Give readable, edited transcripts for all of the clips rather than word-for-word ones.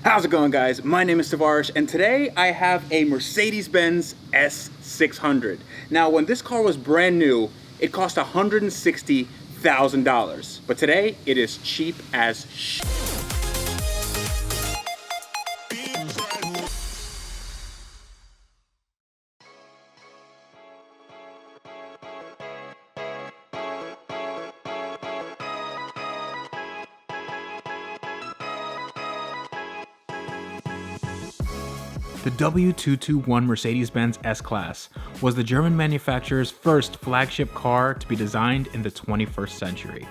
How's it going, guys? My name is Tavarish, and today I have a Mercedes-Benz S600. Now, when this car was brand new, it cost $160,000, but today it is cheap as shit. The W221 Mercedes-Benz S-Class was the German manufacturer's first flagship car to be designed in the 21st century.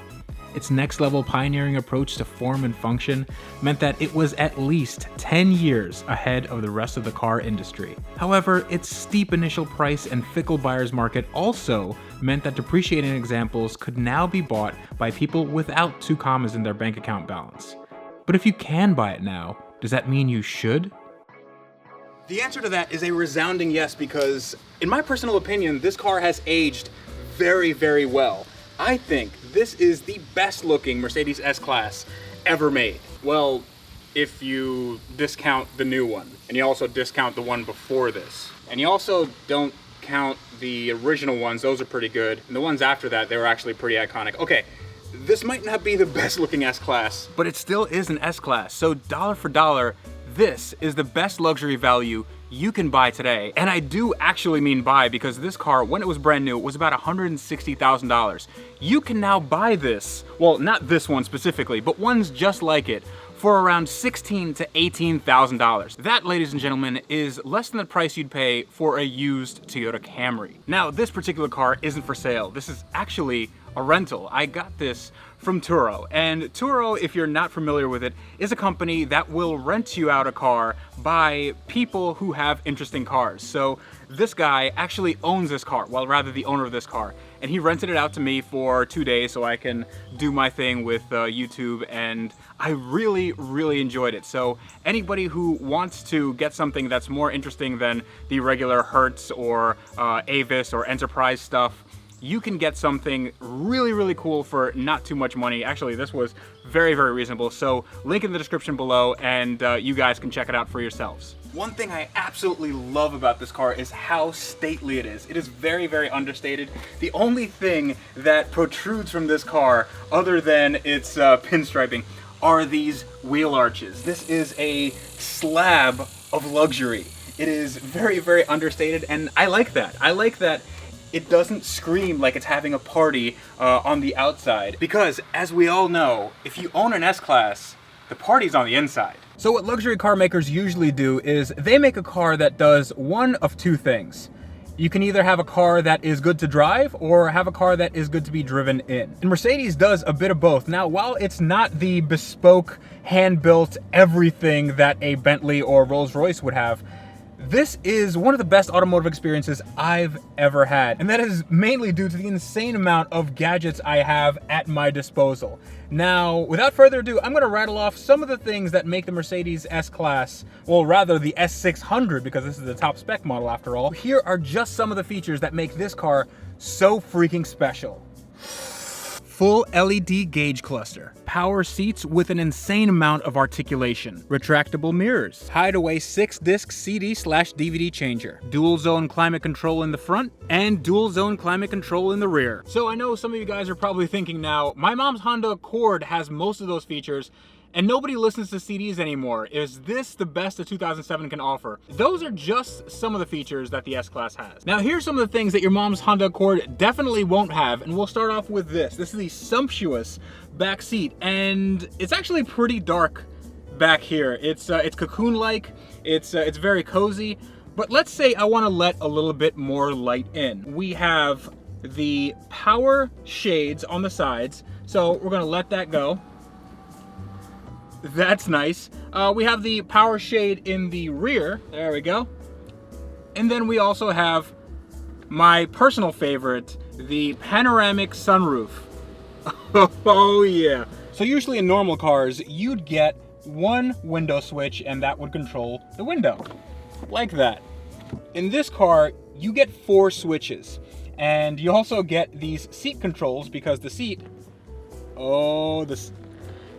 Its next-level pioneering approach to form and function meant that it was at least 10 years ahead of the rest of the car industry. However, its steep initial price and fickle buyer's market also meant that depreciating examples could now be bought by people without 2 commas in their bank account balance. But if you can buy it now, does that mean you should? The answer to that is a resounding yes, because in my personal opinion, this car has aged very, very well. I think this is the best looking Mercedes S-Class ever made. Well, if you discount the new one, and you also discount the one before this. And you also don't count the original ones, those are pretty good. And the ones after that, they were actually pretty iconic. Okay, this might not be the best looking S-Class, but it still is an S-Class, so dollar for dollar, this is the best luxury value you can buy today. And I do actually mean buy, because this car, when it was brand new, was about $160,000. You can now buy this, well, not this one specifically, but ones just like it, for around $16,000 to $18,000. That, ladies and gentlemen, is less than the price you'd pay for a used Toyota Camry. Now, this particular car isn't for sale. This is actually a rental. I got this from Turo, and Turo, if you're not familiar with it, is a company that will rent you out a car by people who have interesting cars. So this guy actually owns this car, well, rather the owner of this car, and he rented it out to me for 2 days so I can do my thing with YouTube, and I really, really enjoyed it. So anybody who wants to get something that's more interesting than the regular Hertz or Avis or Enterprise stuff, you can get something really, really cool for not too much money. Actually, this was very, very reasonable. So link in the description below, and you guys can check it out for yourselves. One thing I absolutely love about this car is how stately it is. It is very, very understated. The only thing that protrudes from this car, other than its pinstriping, are these wheel arches. This is a slab of luxury. It is very, very understated, and I like that. I like that it doesn't scream like it's having a party on the outside. Because, as we all know, if you own an S-Class, the party's on the inside. So what luxury car makers usually do is they make a car that does one of 2 things. You can either have a car that is good to drive, or have a car that is good to be driven in. And Mercedes does a bit of both. Now, while it's not the bespoke, hand-built everything that a Bentley or Rolls-Royce would have, this is one of the best automotive experiences I've ever had, and that is mainly due to the insane amount of gadgets I have at my disposal. Now, without further ado, I'm gonna rattle off some of the things that make the Mercedes S-Class, well, rather the S600, because this is the top spec model after all. Here are just some of the features that make this car so freaking special. Full LED gauge cluster, power seats with an insane amount of articulation, retractable mirrors, hideaway 6-disc CD/DVD changer, dual zone climate control in the front, and dual zone climate control in the rear. So I know some of you guys are probably thinking now, my mom's Honda Accord has most of those features, and nobody listens to CDs anymore. Is this the best a 2007 can offer? Those are just some of the features that the S-Class has. Now, here's some of the things that your mom's Honda Accord definitely won't have, and we'll start off with this. This is the sumptuous back seat, and it's actually pretty dark back here. It's cocoon-like, it's very cozy, but let's say I wanna let a little bit more light in. We have the power shades on the sides, so we're gonna let that go. That's nice. We have the power shade in the rear. There we go. And then we also have my personal favorite, the Panoramic Sunroof. Oh yeah. So usually in normal cars, you'd get one window switch and that would control the window. Like that. In this car, you get 4 switches. And you also get these seat controls because the seat,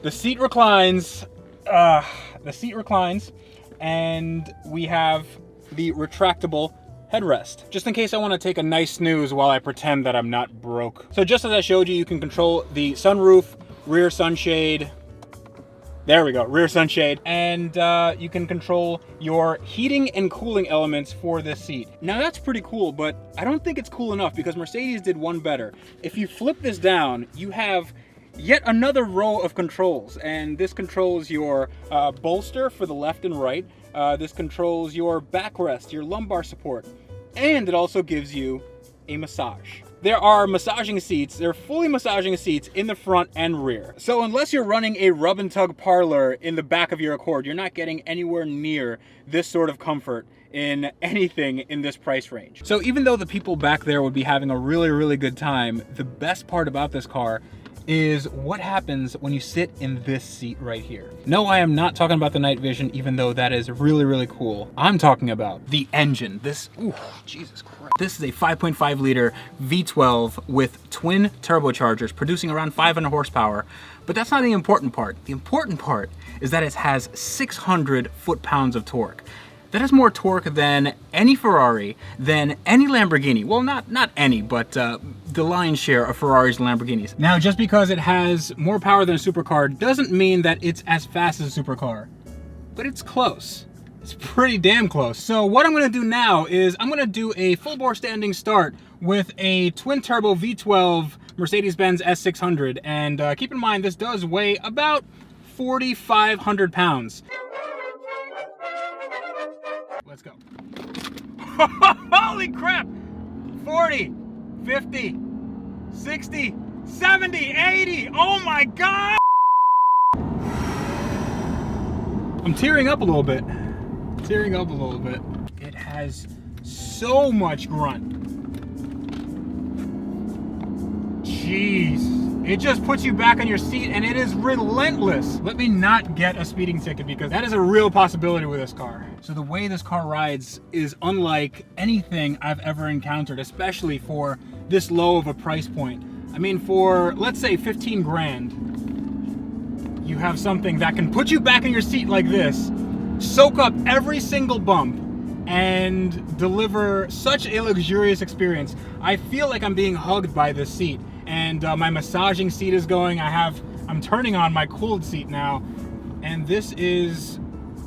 the seat reclines the seat reclines, and we have the retractable headrest, just in case I want to take a nice snooze while I pretend that I'm not broke. So just as I showed you, you can control the sunroof, rear sunshade. There we go, rear sunshade. And you can control your heating and cooling elements for this seat. Now that's pretty cool, but I don't think it's cool enough because Mercedes did one better. If you flip this down, you have yet another row of controls, and this controls your bolster for the left and right. This controls your backrest, your lumbar support, and it also gives you a massage. There are massaging seats, they're fully massaging seats in the front and rear. So unless you're running a rub and tug parlor in the back of your Accord, you're not getting anywhere near this sort of comfort in anything in this price range. So even though the people back there would be having a really, really good time, the best part about this car is what happens when you sit in this seat right here. No, I am not talking about the night vision, even though that is really, really cool. I'm talking about the engine. This, ooh, Jesus Christ. This is a 5.5 liter V12 with twin turbochargers producing around 500 horsepower. But that's not the important part. The important part is that it has 600 foot-pounds of torque. That is more torque than any Ferrari, than any Lamborghini. Well, not any, but the lion's share of Ferraris and Lamborghinis. Now, just because it has more power than a supercar doesn't mean that it's as fast as a supercar, but it's close. It's pretty damn close. So what I'm gonna do now is I'm gonna do a full bore standing start with a twin turbo V12 Mercedes-Benz S600. And keep in mind, this does weigh about 4,500 pounds. Let's go. Holy crap! 40, 50, 60, 70, 80. Oh my God! I'm tearing up a little bit. It has so much grunt. Jeez. It just puts you back on your seat and it is relentless. Let me not get a speeding ticket because that is a real possibility with this car. So the way this car rides is unlike anything I've ever encountered, especially for this low of a price point. I mean, for let's say 15 grand, you have something that can put you back in your seat like this, soak up every single bump, and deliver such a luxurious experience. I feel like I'm being hugged by this seat. And my massaging seat is going. I'm turning on my cooled seat now, and this is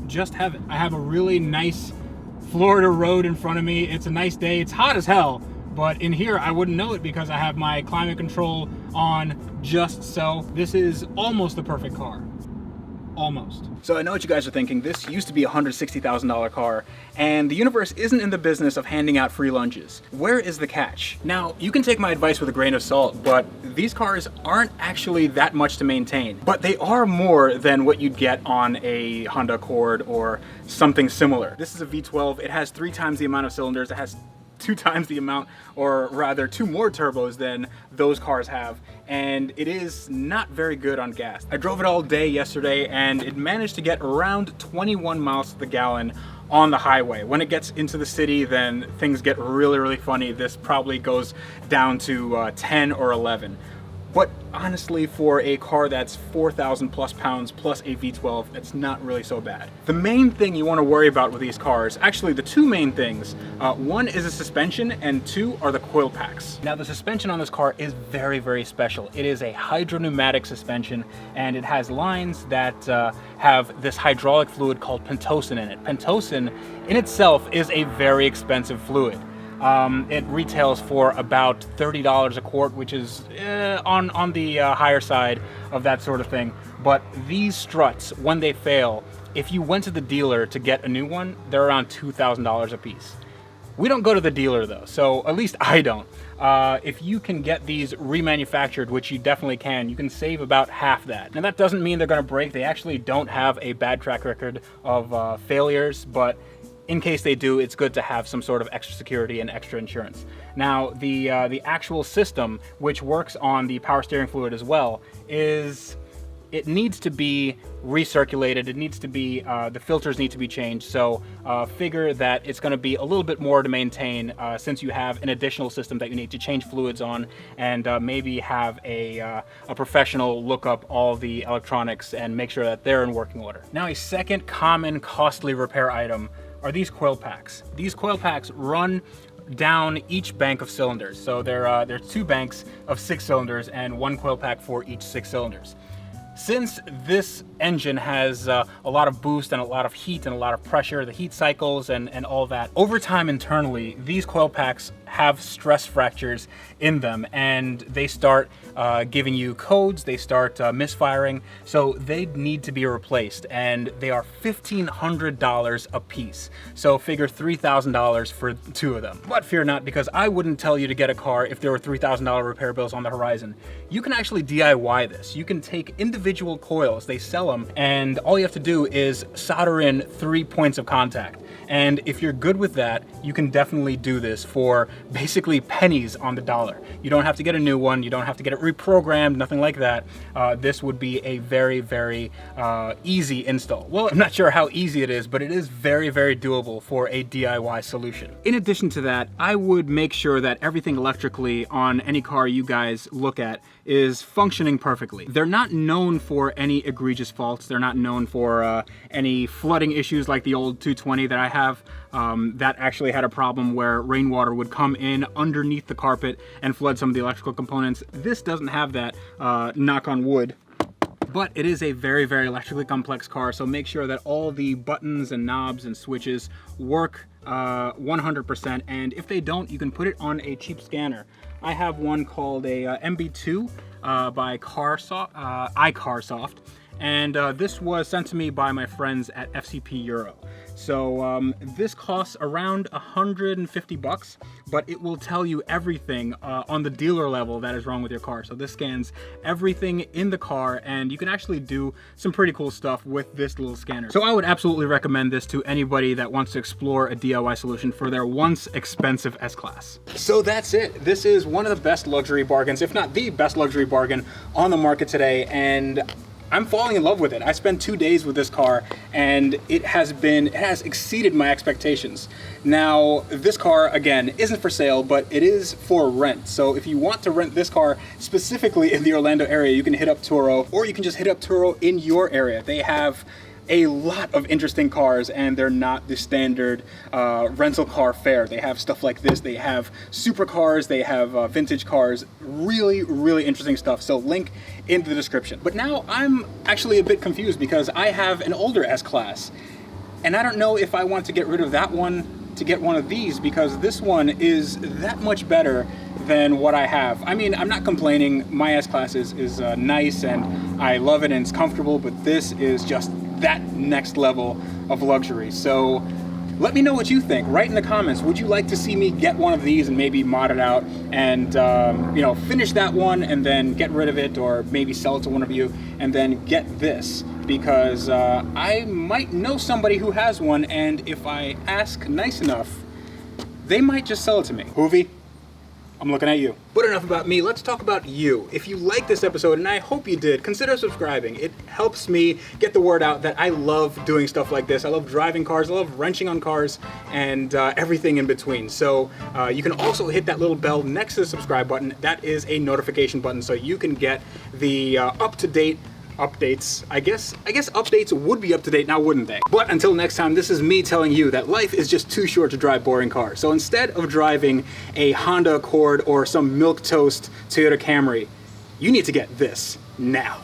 just heaven. I have a really nice Florida road in front of me. It's a nice day. It's hot as hell, but in here I wouldn't know it because I have my climate control on just so. This is almost the perfect car. Almost. So I know what you guys are thinking. This used to be a $160,000 car, and the universe isn't in the business of handing out free lunches. Where is the catch? Now, you can take my advice with a grain of salt, but these cars aren't actually that much to maintain. But they are more than what you'd get on a Honda Accord or something similar. This is a V12. It has 3 times the amount of cylinders. It has 2 times the amount, or rather 2 more turbos than those cars have, and it is not very good on gas. I drove it all day yesterday and it managed to get around 21 miles to the gallon on the highway. When it gets into the city, then things get really, really funny. This probably goes down to 10 or 11. But honestly, for a car that's 4,000 plus pounds plus a V12, it's not really so bad. The main thing you want to worry about with these cars, actually the 2 main things, one is the suspension and 2 are the coil packs. Now the suspension on this car is very, very special. It is a hydropneumatic suspension, and it has lines that have this hydraulic fluid called pentosyn in it. Pentosyn in itself is a very expensive fluid. It retails for about $30 a quart, which is on the higher side of that sort of thing. But these struts, when they fail, if you went to the dealer to get a new one, they're around $2,000 a piece. We don't go to the dealer though, so at least I don't. If you can get these remanufactured, which you definitely can, you can save about half that. Now that doesn't mean they're gonna break. They actually don't have a bad track record of failures, but in case they do, it's good to have some sort of extra security and extra insurance. Now, the actual system, which works on the power steering fluid as well, is it needs to be recirculated. It needs to be, the filters need to be changed. So figure that it's going to be a little bit more to maintain since you have an additional system that you need to change fluids on, and maybe have a professional look up all the electronics and make sure that they're in working order. Now, a second common costly repair item are these coil packs. These coil packs run down each bank of cylinders. So there's 2 banks of 6 cylinders and 1 coil pack for each 6 cylinders. Since this engine has a lot of boost and a lot of heat and a lot of pressure, the heat cycles and all that, over time internally, these coil packs have stress fractures in them, and they start giving you codes, they start misfiring, so they need to be replaced, and they are $1,500 a piece. So figure $3,000 for 2 of them. But fear not, because I wouldn't tell you to get a car if there were $3,000 repair bills on the horizon. You can actually DIY this. You can take individual coils, they sell them, and all you have to do is solder in 3 points of contact. And if you're good with that, you can definitely do this for basically pennies on the dollar. You don't have to get a new one, you don't have to get it reprogrammed, nothing like that. This would be a very, very easy install. Well, I'm not sure how easy it is, but it is very, very doable for a DIY solution. In addition to that, I would make sure that everything electrically on any car you guys look at is functioning perfectly. They're not known for any egregious faults. They're not known for any flooding issues like the old 220 that I have. That actually had a problem where rainwater would come in underneath the carpet and flood some of the electrical components. This doesn't have that, knock on wood. But it is a very, very electrically complex car, so make sure that all the buttons and knobs and switches work 100%, and if they don't, you can put it on a cheap scanner. I have one called a MB2 by iCarsoft, and this was sent to me by my friends at FCP Euro. So this costs around 150 bucks, but it will tell you everything on the dealer level that is wrong with your car. So this scans everything in the car, and you can actually do some pretty cool stuff with this little scanner. So I would absolutely recommend this to anybody that wants to explore a DIY solution for their once expensive S-Class. So that's it. This is one of the best luxury bargains, if not the best luxury bargain on the market today, and I'm falling in love with it. I spent 2 days with this car, and it has exceeded my expectations. Now, this car, again, isn't for sale, but it is for rent. So if you want to rent this car specifically in the Orlando area, you can hit up Turo, or you can just hit up Turo in your area. They have a lot of interesting cars, and they're not the standard rental car fare. They have stuff like this, they have supercars, they have vintage cars, really, really interesting stuff. So link in the description. But now I'm actually a bit confused because I have an older S-Class, and I don't know if I want to get rid of that one to get one of these, because this one is that much better than what I have. I mean, I'm not complaining. My S-Class is nice, and I love it, and it's comfortable, but this is just that next level of luxury. So let me know what you think. Write in the comments, would you like to see me get one of these and maybe mod it out and you know, finish that one and then get rid of it, or maybe sell it to one of you and then get this? Because I might know somebody who has one, and if I ask nice enough, they might just sell it to me. Hoovy, I'm looking at you. But enough about me, let's talk about you. If you like this episode, and I hope you did, consider subscribing. It helps me get the word out that I love doing stuff like this. I love driving cars, I love wrenching on cars, and everything in between. So you can also hit that little bell next to the subscribe button. That is a notification button, so you can get the up-to-date updates. I guess updates would be up to date now, wouldn't they? But until next time, this is me telling you that life is just too short to drive boring cars. So instead of driving a Honda Accord or some milquetoast Toyota Camry, you need to get this now.